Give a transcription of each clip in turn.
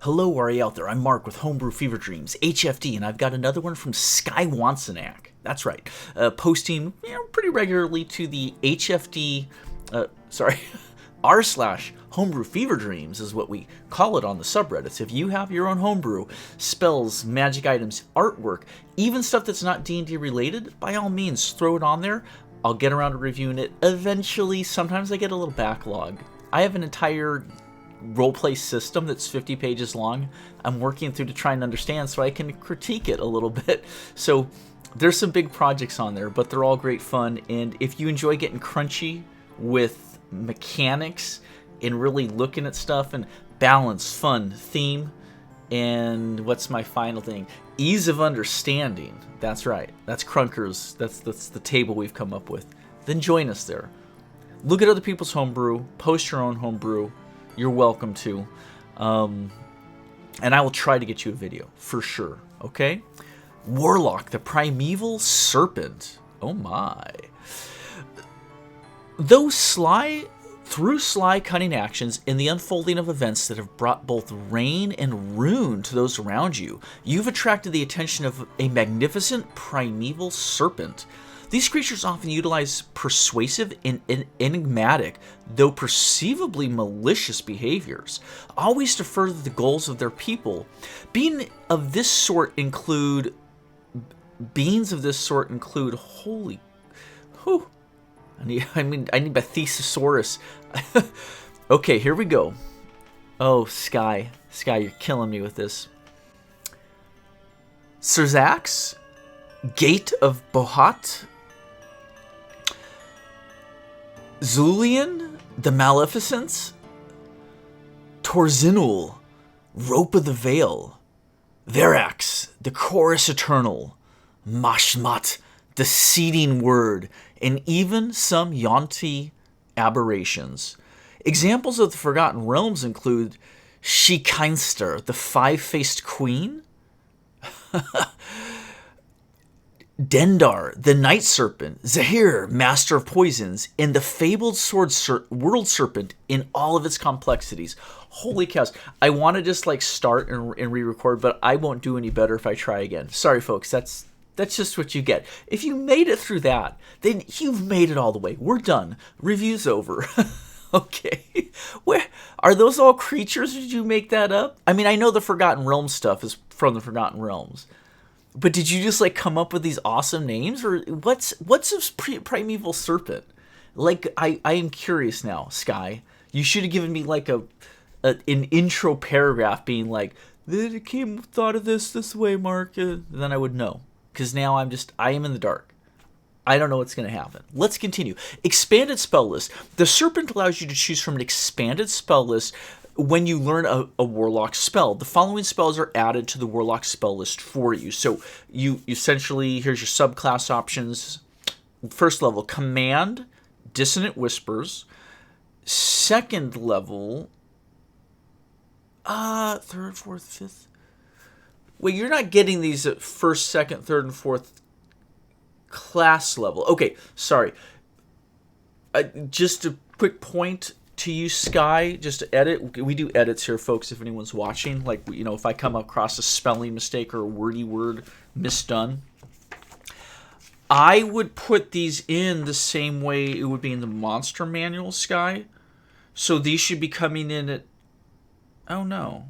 Hello, are you out there? I'm Mark with Homebrew Fever Dreams, HFD, and I've got another one from skywantsanacc. That's right, posting pretty regularly to the HFD, r/Homebrew Fever Dreams is what we call it on the subreddits. If you have your own homebrew, spells, magic items, artwork, even stuff that's not D&D related, by all means, throw it on there. I'll get around to reviewing it eventually. Sometimes I get a little backlog. I have an entire roleplay system that's 50 pages long. I'm working through to try and understand so I can critique it a little bit. So there's some big projects on there, but they're all great fun. And if you enjoy getting crunchy with mechanics and really looking at stuff and balance, fun, theme, and what's my final thing? Ease of understanding. That's right. That's Crunkers. That's the table we've come up with. Then join us there. Look at other people's homebrew. Post your own homebrew. You're welcome to. And I will try to get you a video, for sure. Okay? Warlock, the Primeval Serpent. Oh my. Through sly cunning actions in the unfolding of events that have brought both rain and ruin to those around you, you've attracted the attention of a magnificent primeval serpent. These creatures often utilize persuasive and enigmatic, though perceivably malicious behaviors, always to further the goals of their people. Beings of this sort include holy, whew, I need my thesaurus. Okay, here we go. Oh, Sky, you're killing me with this. Serzax, Gate of Bohat, Zulian, the Maleficence, Torzinul, Rope of the Veil, Verax, the Chorus Eternal, Mashmat, the Seeding Word, and even some Yonti aberrations. Examples of the Forgotten Realms include Shikeinster, the Five-Faced Queen, Dendar, the Night Serpent, Zahir, Master of Poisons, and the fabled World Serpent in all of its complexities. Holy cows. I want to just start and re-record, but I won't do any better if I try again. Sorry, folks. That's just what you get. If you made it through that, then you've made it all the way. We're done. Review's over. Okay. Where are those all creatures? Did you make that up? I mean, I know the Forgotten Realms stuff is from the Forgotten Realms. But did you just come up with these awesome names, or what's this primeval serpent? I am curious now, Sky. You should have given me an intro paragraph being thought of this way, Mark. Then I would know, because now I am in the dark. I don't know what's going to happen. Let's continue. Expanded spell list. The serpent allows you to choose from an expanded spell list. When you learn a Warlock spell, the following spells are added to the Warlock spell list for you. So you essentially, here's your subclass options. First level, Command, Dissonant Whispers. Second level, third, fourth, fifth. Wait, you're not getting these at first, second, third, and fourth class level. Okay, sorry. Just a quick point to you, Sky, just to edit. We do edits here, folks, if anyone's watching. If I come across a spelling mistake or a wordy word misdone, I would put these in the same way it would be in the monster manual, Sky. So these should be coming in at... Oh, no.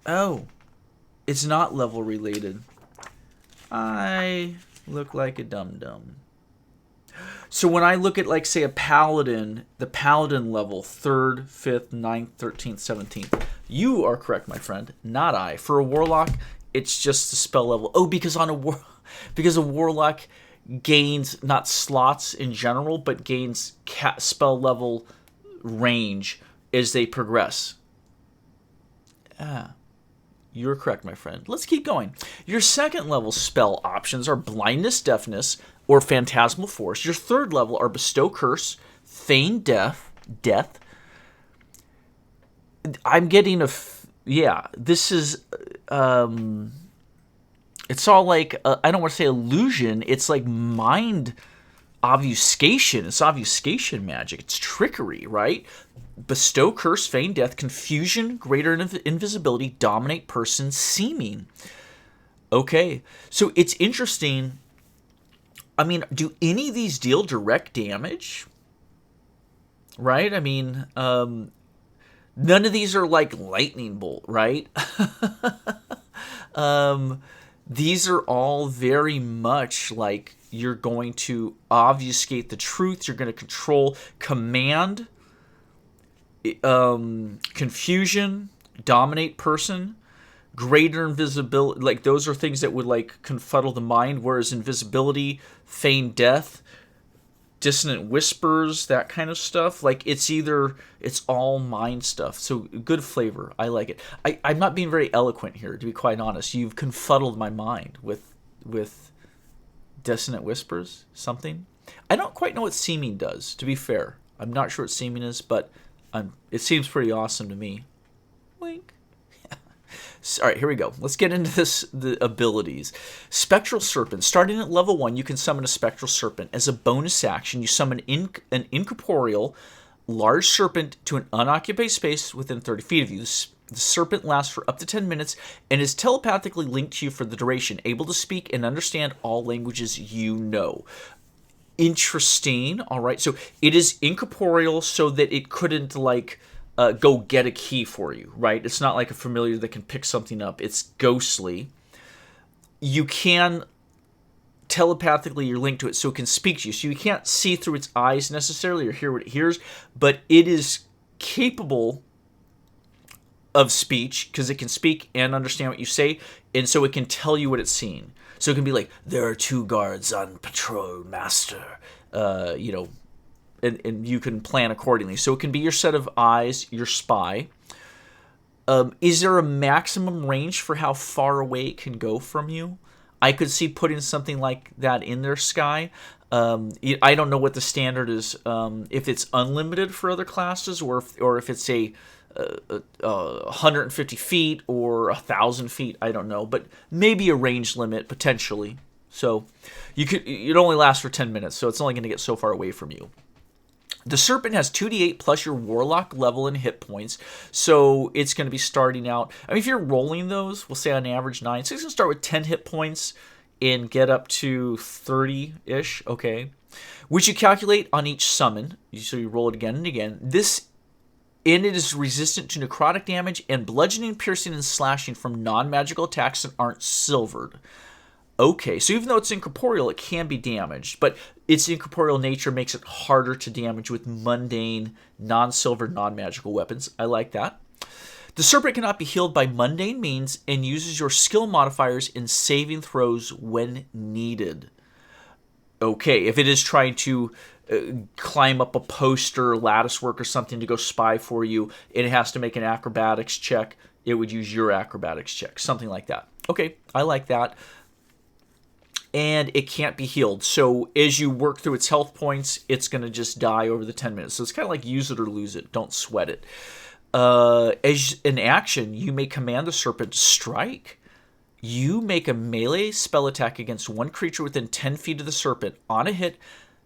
Oh. It's not level related. I look like a dum-dum. So when I look at, say, a paladin, the paladin level, 3rd, 5th, 9th, 13th, 17th, you are correct, my friend, not I. For a warlock, it's just the spell level. Oh, because a warlock gains, not slots in general, but gains spell level range as they progress. You're correct, my friend. Let's keep going. Your second level spell options are Blindness, Deafness, or Phantasmal Force. Your third level are Bestow Curse, Feign Death. I'm getting this is, it's all I don't want to say illusion, it's like mind obfuscation. It's obfuscation magic. It's trickery, right? Bestow, curse, feign death, confusion, greater invisibility, dominate person, seeming. Okay, so it's interesting. I mean, do any of these deal direct damage? Right? I mean, none of these are like lightning bolt, right? These are all very much like you're going to obfuscate the truth. You're going to control, command, confusion, dominate person, greater invisibility. Like those are things that would like confuddle the mind. Whereas invisibility, feign death, dissonant whispers, that kind of stuff. Like it's all mind stuff. So good flavor. I like it. I'm not being very eloquent here, to be quite honest. You've confuddled my mind with dissonant whispers, something. I don't quite know what seeming does, to be fair. I'm not sure what seeming is, but it seems pretty awesome to me. Wink. All right, here we go. Let's get into the abilities. Spectral Serpent. Starting at level 1, you can summon a Spectral Serpent. As a bonus action, you summon an incorporeal large serpent to an unoccupied space within 30 feet of you. The serpent lasts for up to 10 minutes and is telepathically linked to you for the duration, able to speak and understand all languages you know. Interesting. All right, so it is incorporeal so that it couldn't, like... go get a key for you, right? It's not like a familiar that can pick something up. It's ghostly. You can telepathically, you're linked to it, so it can speak to you. So you can't see through its eyes necessarily or hear what it hears, but it is capable of speech because it can speak and understand what you say, and so it can tell you what it's seeing. So it can be like, there are 2 guards on patrol, master. And you can plan accordingly. So it can be your set of eyes, your spy. Is there a maximum range for how far away it can go from you? I could see putting something like that in there, Sky. I don't know what the standard is, if it's unlimited for other classes or if it's a 150 feet or 1,000 feet. I don't know, but maybe a range limit potentially. So it only lasts for 10 minutes, so it's only going to get so far away from you. The Serpent has 2d8 plus your Warlock level and hit points, so it's going to be starting out... I mean, if you're rolling those, we'll say on average 9, so it's going to start with 10 hit points and get up to 30-ish, okay? Which you calculate on each summon, so you roll it again and again. And it is resistant to necrotic damage and bludgeoning, piercing, and slashing from non-magical attacks that aren't silvered. Okay, so even though it's incorporeal, it can be damaged, but its incorporeal nature makes it harder to damage with mundane, non-silver, non-magical weapons. I like that. The Serpent cannot be healed by mundane means and uses your skill modifiers in saving throws when needed. Okay, if it is trying to climb up a poster or lattice work or something to go spy for you, and it has to make an acrobatics check, it would use your acrobatics check, something like that. Okay, I like that. And it can't be healed. So as you work through its health points, it's going to just die over the 10 minutes. So it's kind of like use it or lose it. Don't sweat it. As an action, you may command the Serpent to strike. You make a melee spell attack against one creature within 10 feet of the Serpent. On a hit,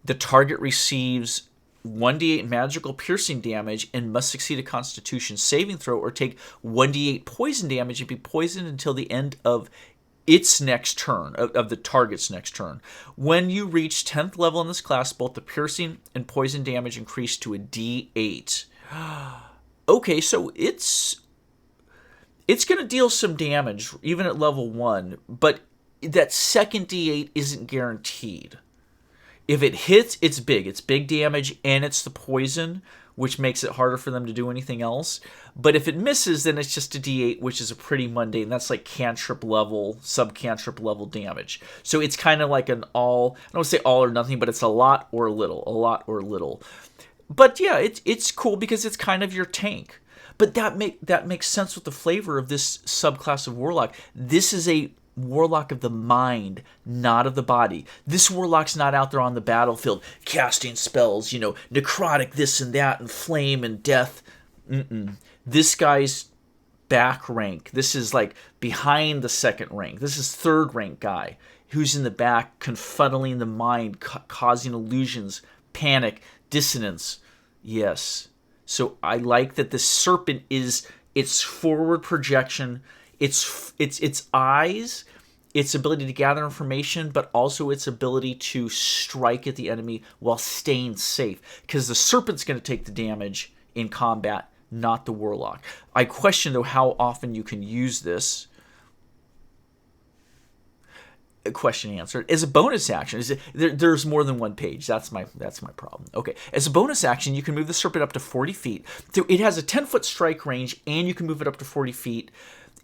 the target receives 1d8 magical piercing damage and must succeed a Constitution saving throw or take 1d8 poison damage and be poisoned until the end of its next turn, of the target's next turn. When you reach 10th level in this class, both the piercing and poison damage increase to a d8. Okay, so it's going to deal some damage, even at level 1, but that second d8 isn't guaranteed. If it hits, it's big. It's big damage, and it's the poison, which makes it harder for them to do anything else. But if it misses, then it's just a d8, which is a pretty mundane. That's like cantrip level, sub-cantrip level damage. So it's kind of like an all, I don't want to say all or nothing, but it's a lot or little, a lot or little. But yeah, it's cool because it's kind of your tank. But that makes sense with the flavor of this subclass of Warlock. This is a Warlock of the mind, not of the body. This Warlock's not out there on the battlefield casting spells, necrotic this and that and flame and death. This guy's back rank. This is like behind the second rank. This is third rank guy. who's in the back, confuddling the mind, causing illusions, panic, dissonance. Yes. So I like that the serpent is its forward projection, its eyes, its ability to gather information, but also its ability to strike at the enemy while staying safe. Because the serpent's going to take the damage in combat, not the warlock. I question, though, how often you can use this. Question answered. As a bonus action, there's more than one page. That's my problem. Okay. As a bonus action, you can move the serpent up to 40 feet. So it has a 10-foot strike range, and you can move it up to 40 feet.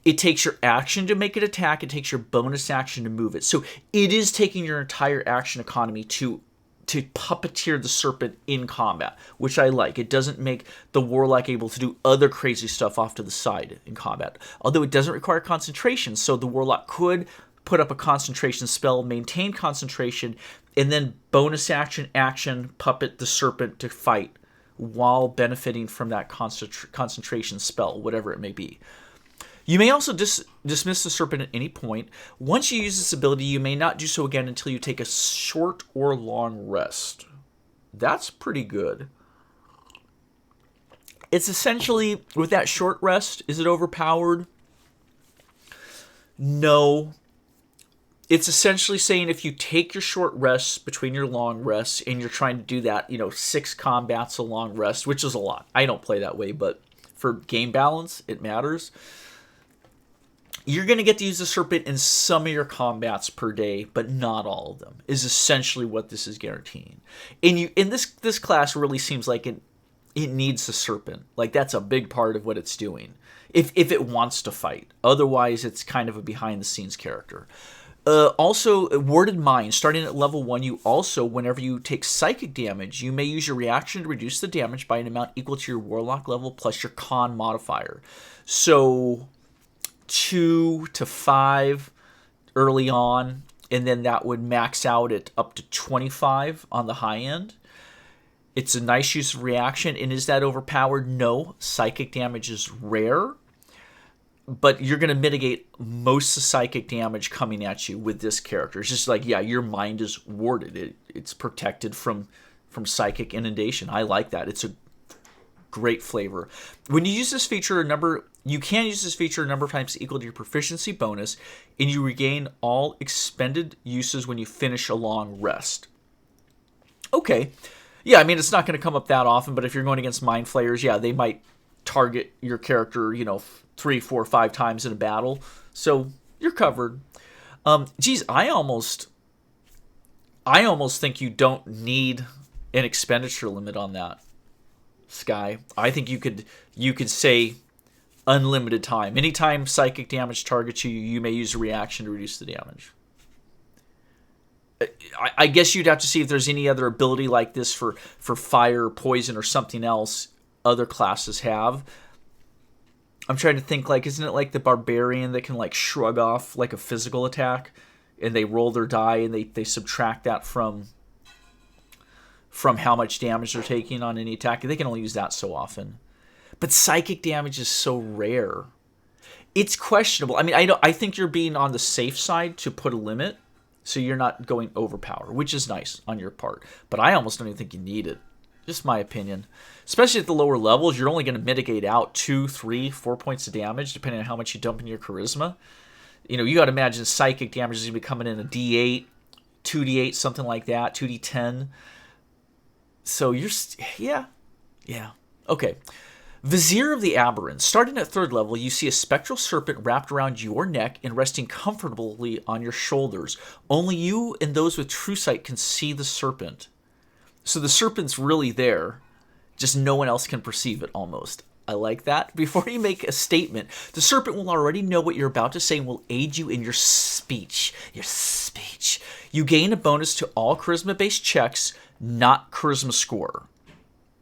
It takes your action to make it attack. It takes your bonus action to move it. So it is taking your entire action economy to puppeteer the serpent in combat, which I like. It doesn't make the warlock able to do other crazy stuff off to the side in combat. Although it doesn't require concentration, so the warlock could put up a concentration spell, maintain concentration, and then bonus action, puppet the serpent to fight while benefiting from that concentration spell, whatever it may be. You may also dismiss the serpent at any point. Once you use this ability, you may not do so again until you take a short or long rest. That's pretty good. It's essentially, with that short rest, is it overpowered? No. It's essentially saying if you take your short rests between your long rests and you're trying to do that, 6 combats a long rest, which is a lot. I don't play that way, but for game balance, it matters. You're going to get to use the serpent in some of your combats per day, but not all of them, is essentially what this is guaranteeing. And this class really seems like it needs the serpent. Like, that's a big part of what it's doing, if it wants to fight. Otherwise, it's kind of a behind-the-scenes character. Also, Warded Mind. Starting at level 1, you also, whenever you take psychic damage, you may use your reaction to reduce the damage by an amount equal to your warlock level plus your con modifier. So 2 to 5 early on, and then that would max out at up to 25 on the high end. It's a nice use of reaction, and is that overpowered? No. Psychic damage is rare, but you're going to mitigate most of the psychic damage coming at you with this character. It's just like, yeah, your mind is warded. It's protected from psychic inundation. I like that. It's a great flavor. When you use this feature, you can use this feature a number of times equal to your proficiency bonus, and you regain all expended uses when you finish a long rest. Okay. Yeah, I mean, it's not going to come up that often, but if you're going against Mind Flayers, yeah, they might target your character, 3, 4, 5 times in a battle. So you're covered. I almost think you don't need an expenditure limit on that, Sky. I think you could say unlimited time. Anytime psychic damage targets you, you may use a reaction to reduce the damage. I guess you'd have to see if there's any other ability like this for fire, poison, or something else other classes have. I'm trying to think, isn't it like the barbarian that can shrug off like a physical attack, and they roll their die and they subtract that from how much damage they're taking on any attack. They can only use that so often. But psychic damage is so rare. It's questionable. I mean, I think you're being on the safe side to put a limit, so you're not going overpower, which is nice on your part. But I almost don't even think you need it. Just my opinion. Especially at the lower levels, you're only going to mitigate out 2, 3, 4 points of damage, depending on how much you dump in your charisma. You got to imagine psychic damage is going to be coming in a D8, 2D8, something like that, 2D10. So you're... Yeah. Okay. Vizier of the Aberrant. Starting at 3rd level, you see a spectral serpent wrapped around your neck and resting comfortably on your shoulders. Only you and those with true sight can see the serpent. So the serpent's really there, just no one else can perceive it almost. I like that. Before you make a statement, the serpent will already know what you're about to say and will aid you in your speech. You gain a bonus to all charisma-based checks, not charisma score.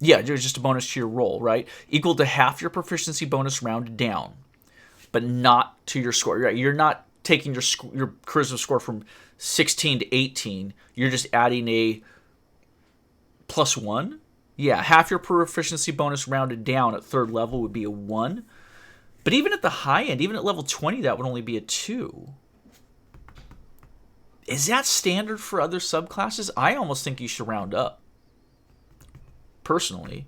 Yeah, just a bonus to your roll, right? Equal to half your proficiency bonus rounded down, but not to your score. Right? You're not taking your charisma score from 16 to 18. You're just adding a +1. Yeah, half your proficiency bonus rounded down at 3rd level would be a 1. But even at the high end, even at level 20, that would only be a 2. Is that standard for other subclasses? I almost think you should round up, personally.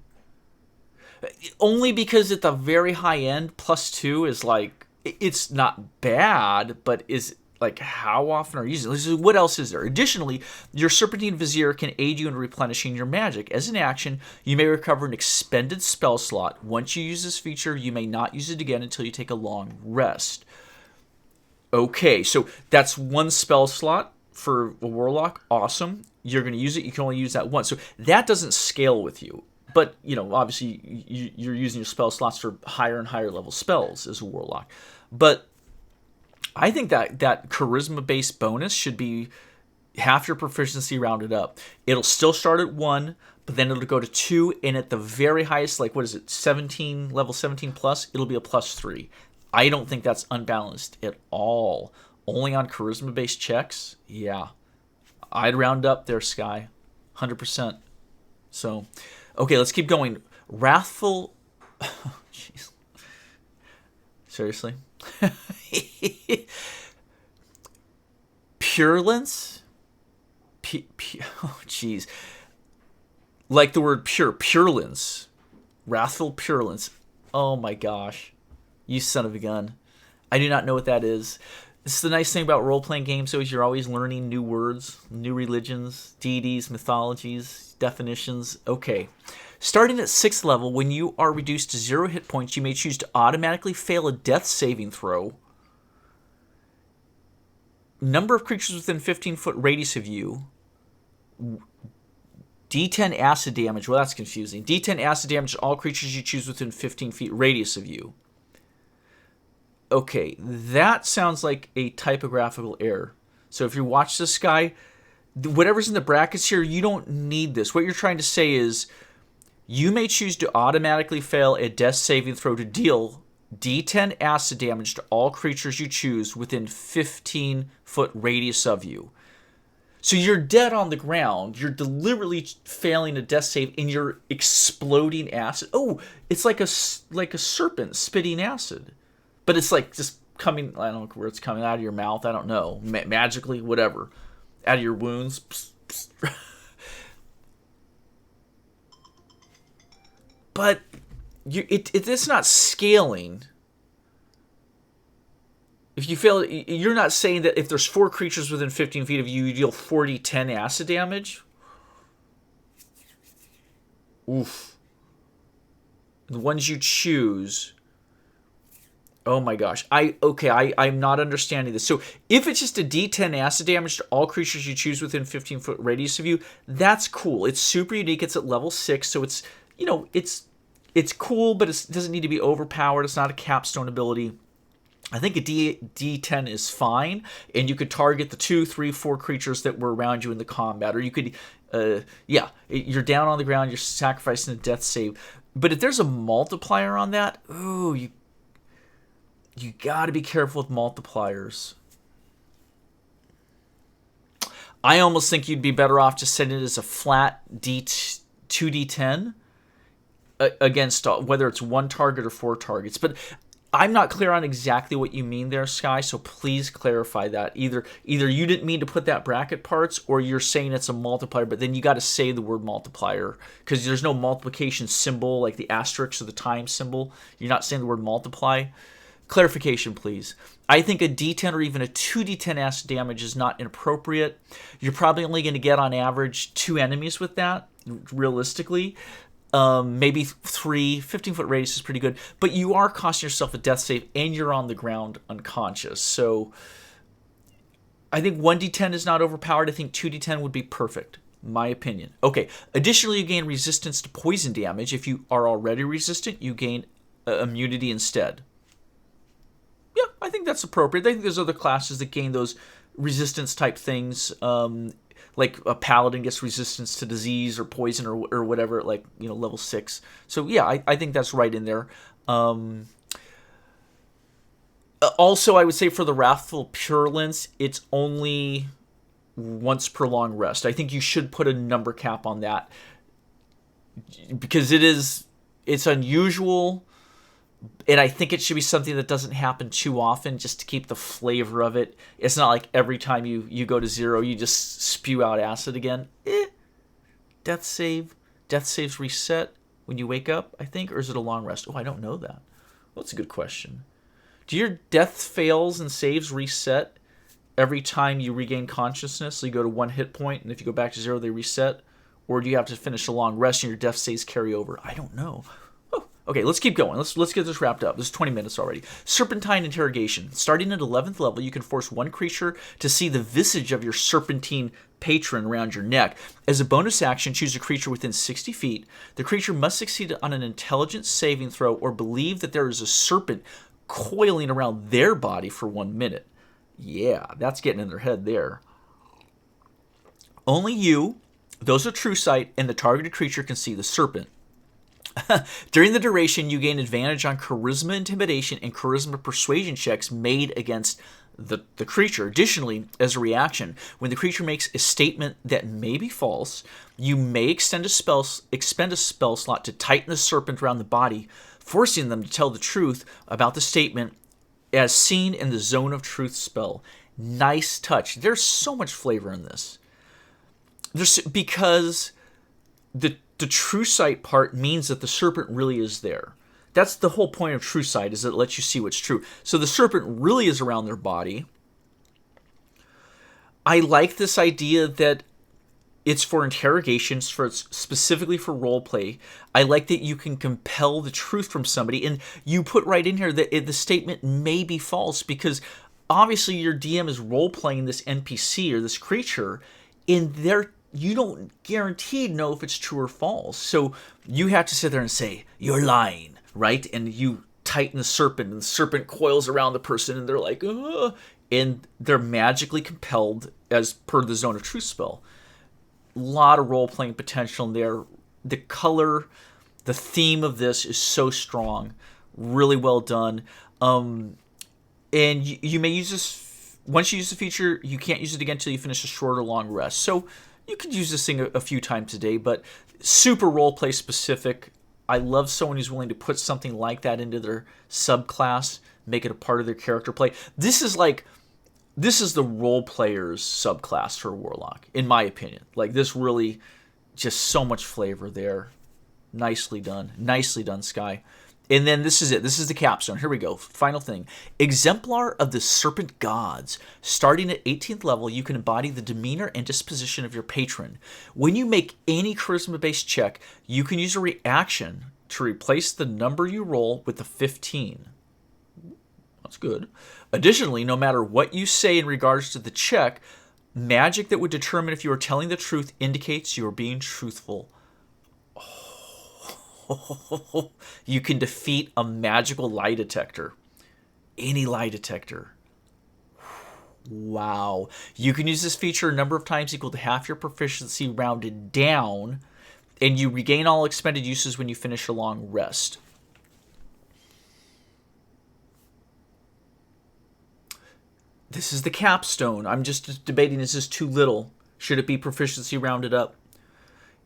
Only because at the very high end, +2 is like, it's not bad, but is like, how often are you using it? What else is there? Additionally, your Serpentine Vizier can aid you in replenishing your magic. As an action, you may recover an expended spell slot. Once you use this feature, you may not use it again until you take a long rest. Okay, so that's one spell slot for a Warlock. Awesome. You're going to use it. You can only use that once. So that doesn't scale with you. But, obviously, you're using your spell slots for higher and higher level spells as a Warlock. But I think that charisma-based bonus should be half your proficiency rounded up. It'll still start at 1, but then it'll go to 2, and at the very highest, like, what is it, 17, level 17 plus, it'll be a +3. I don't think that's unbalanced at all. Only on charisma-based checks? Yeah. I'd round up there, Sky. 100%. So, okay, let's keep going. Wrathful... Jeez. Seriously? Purulence? Oh, jeez. Like the word pure. Purulence. Wrathful purulence. Oh my gosh. You son of a gun. I do not know what that is. This is the nice thing about role-playing games, though, is you're always learning new words, new religions, deities, mythologies, definitions. Okay. Starting at 6th level, when you are reduced to 0 hit points, you may choose to automatically fail a death saving throw. Number of creatures within 15-foot radius of you. D10 acid damage. Well, that's confusing. D10 acid damage to all creatures you choose within 15 feet radius of you. Okay, that sounds like a typographical error. So if you watch this guy, whatever's in the brackets here, you don't need this. What you're trying to say is, you may choose to automatically fail a death saving throw to deal D10 acid damage to all creatures you choose within 15-foot radius of you. So you're dead on the ground, you're deliberately failing a death save, and you're exploding acid. Oh, it's like a serpent spitting acid. But it's like just coming, I don't know where it's coming, out of your mouth, I don't know, magically, whatever. Out of your wounds. Psst, psst. But it's not scaling. If you fail, you're not saying that if there's 4 creatures within 15 feet of you, you deal 40-10 acid damage? Oof. The ones you choose... Oh my gosh. I'm not understanding this. So if it's just a D10 acid damage to all creatures you choose within 15-foot radius of you, that's cool. It's super unique. It's at level 6, so it's, it's cool, but it doesn't need to be overpowered. It's not a capstone ability. I think a D10 is fine, and you could target the 2, 3, 4 creatures that were around you in the combat, or you could, you're down on the ground, you're sacrificing a death save. But if there's a multiplier on that, ooh, you got to be careful with multipliers. I almost think you'd be better off just setting it as a flat 2d10 against whether it's 1 target or 4 targets. But I'm not clear on exactly what you mean there, Sky, so please clarify that. Either you didn't mean to put that bracket parts, or you're saying it's a multiplier, but then you got to say the word multiplier, because there's no multiplication symbol like the asterisk or the time symbol. You're not saying the word multiply. Clarification, please. I think a D10 or even a 2d10 acid damage is not inappropriate. You're probably only going to get on average 2 enemies with that, realistically. Maybe 3. 15-foot radius is pretty good. But you are costing yourself a death save, and you're on the ground unconscious. So I think 1d10 is not overpowered. I think 2d10 would be perfect, my opinion. Okay, additionally, you gain resistance to poison damage. If you are already resistant, you gain immunity instead. Yeah, I think that's appropriate. I think there's other classes that gain those resistance type things, like a paladin gets resistance to disease or poison or whatever, like, level 6. So yeah, I think that's right in there. Also, I would say for the Wrathful Purulence, it's only once per long rest. I think you should put a number cap on that, because it's unusual, And I think it should be something that doesn't happen too often, just to keep the flavor of it. It's not like every time you go to 0, you just spew out acid again. Death saves reset when you wake up, I think, or is it a long rest? Oh, I don't know that. Well, that's a good question. Do your death fails and saves reset every time you regain consciousness? So you go to 1 hit point, and if you go back to 0, they reset? Or do you have to finish a long rest and your death saves carry over? I don't know. Okay, let's keep going. Let's get this wrapped up. This is 20 minutes already. Serpentine interrogation. Starting at 11th level, you can force one creature to see the visage of your serpentine patron around your neck. As a bonus action, choose a creature within 60 feet. The creature must succeed on an intelligence saving throw or believe that there is a serpent coiling around their body for 1 minute. Yeah, that's getting in their head there. Only you, those of true sight, and the targeted creature can see the serpent. During the duration, you gain advantage on charisma intimidation and charisma persuasion checks made against the creature. Additionally, as a reaction, when the creature makes a statement that may be false, you may expend a spell slot to tighten the serpent around the body, forcing them to tell the truth about the statement as seen in the Zone of Truth spell. Nice touch. There's so much flavor in this. Because the true sight part means that the serpent really is there. That's the whole point of true sight, is that it lets you see what's true. So the serpent really is around their body. I like this idea that it's for interrogations, specifically for role play. I like that you can compel the truth from somebody, and you put right in here that the statement may be false, because obviously your DM is role playing this NPC or this creature, and you don't guaranteed know if it's true or false. So you have to sit there and say, you're lying, right? And you tighten the serpent, and the serpent coils around the person, and they're like, ugh, and they're magically compelled as per the Zone of Truth spell. A lot of role-playing potential in there. The color, the theme of this is so strong. Really well done. And you may use this, once you use the feature, you can't use it again until you finish a short or long rest. So you could use this thing a few times a day, but super role-play specific. I love someone who's willing to put something like that into their subclass, make it a part of their character play. This is the role player's subclass for Warlock, in my opinion. Like, this really, just so much flavor there. Nicely done. Nicely done, Sky. And then this is it. This is the capstone. Here we go. Final thing. Exemplar of the Serpent Gods. Starting at 18th level, you can embody the demeanor and disposition of your patron. When you make any charisma-based check, you can use a reaction to replace the number you roll with the 15. That's good. Additionally, no matter what you say in regards to the check, magic that would determine if you are telling the truth indicates you are being truthful. You can defeat a magical lie detector. Any lie detector. Wow. You can use this feature a number of times equal to half your proficiency rounded down, and you regain all expended uses when you finish a long rest. This is the capstone. I'm just debating, is this too little? Should it be proficiency rounded up?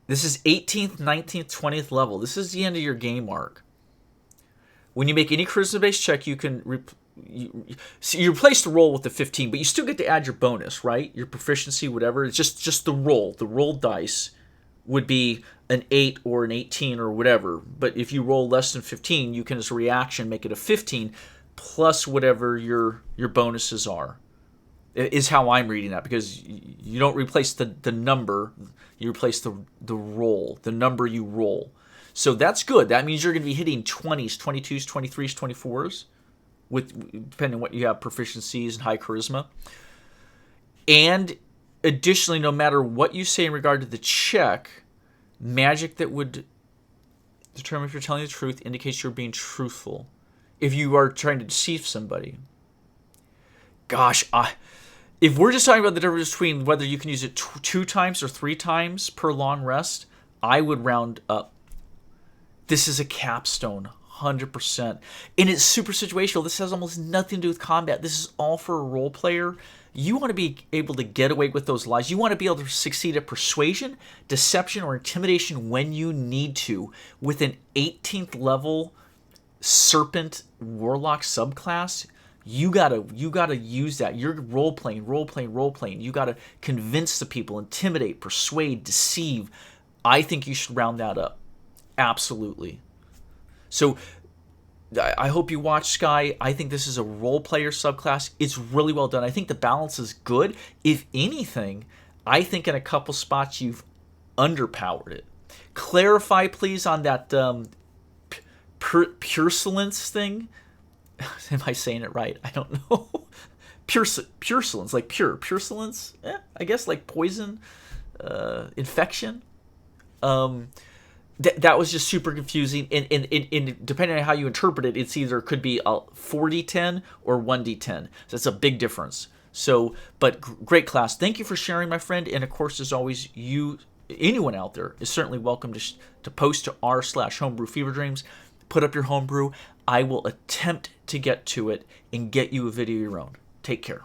This is 18th, 19th, 20th level. This is the end of your game arc. When you make any charisma-based check, you can you replace the roll with the 15, but you still get to add your bonus, right? Your proficiency, whatever. It's just the roll. The rolled dice would be an 8 or an 18 or whatever. But if you roll less than 15, you can, as a reaction, make it a 15 plus whatever your bonuses are. Is how I'm reading that, because you don't replace the number, you replace the roll, the number you roll. So that's good. That means you're going to be hitting 20s, 22s, 23s, 24s, with depending on what you have, proficiencies and high charisma. And additionally, no matter what you say in regard to the check, magic that would determine if you're telling the truth indicates you're being truthful. If you are trying to deceive somebody. Gosh, if we're just talking about the difference between whether you can use it 2 times or 3 times per long rest, I would round up. This is a capstone, 100%. And it's super situational. This has almost nothing to do with combat. This is all for a role player. You want to be able to get away with those lies. You want to be able to succeed at persuasion, deception, or intimidation when you need to with an 18th level Serpent Warlock subclass, you gotta use that. You're role playing. You gotta convince the people, intimidate, persuade, deceive. I think you should round that up. Absolutely. So I hope you watch Sky. I think this is a role player subclass. It's really well done. I think the balance is good. If anything, I think in a couple spots you've underpowered it. Clarify, please, on that purulence thing. Am I saying it right? I don't know. Purulence, like purulence. I guess like poison, infection. That was just super confusing, and depending on how you interpret it, it's either could be a 4d10 or 1d10. So that's a big difference. So, but great class. Thank you for sharing, my friend. And of course, as always, anyone out there is certainly welcome to post to r/homebrew fever dreams. Put up your homebrew. I will attempt to get to it and get you a video of your own. Take care.